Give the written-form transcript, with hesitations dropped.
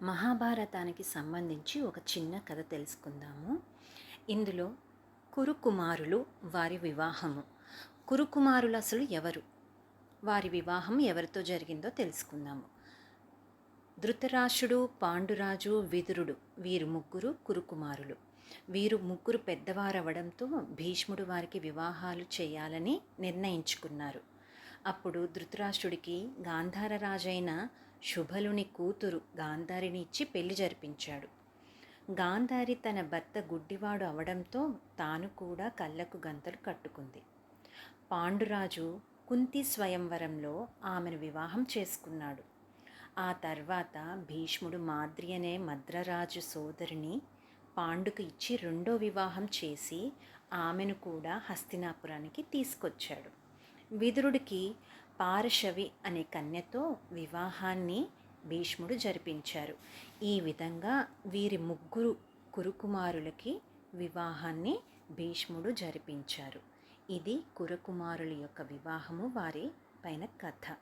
మహాభారతానికి సంబంధించి ఒక చిన్న కథ తెలుసుకుందాము. ఇందులో కురుకుమారులు, వారి వివాహము. కురుకుమారులు అసలు ఎవరు? వారి వివాహం ఎవరితో జరిగిందో తెలుసుకుందాము. ధృతరాష్ట్రుడు, పాండురాజు, విదురుడు వీరు ముగ్గురు కురుకుమారులు. వీరు ముగ్గురు పెద్దవారవడంతో భీష్ముడు వారికి వివాహాలు చేయాలని నిర్ణయించుకున్నారు. అప్పుడు ధృతరాష్ట్రుడికి గాంధార రాజైన శుభలుని కూతురు గాంధారిని ఇచ్చి పెళ్లి జరిపించాడు. గాంధారి తన భర్త గుడ్డివాడు అవడంతో తాను కూడా కళ్ళకు గంతలు కట్టుకుంది. పాండురాజు కుంతి స్వయంవరంలో ఆమెను వివాహం చేసుకున్నాడు. ఆ తర్వాత భీష్ముడు మాద్రి అనే మద్రరాజు సోదరిని పాండుకు ఇచ్చి రెండో వివాహం చేసి ఆమెను కూడా హస్తినాపురానికి తీసుకొచ్చాడు. విదురుడికి పారశవి అనే కన్యతో వివాహాన్ని భీష్ముడు జరిపించారు. ఈ విధంగా వీరి ముగ్గురు కురుకుమారులకి వివాహాన్ని భీష్ముడు జరిపించారు. ఇది కురుకుమారుల యొక్క వివాహము, వారి పైన కథ.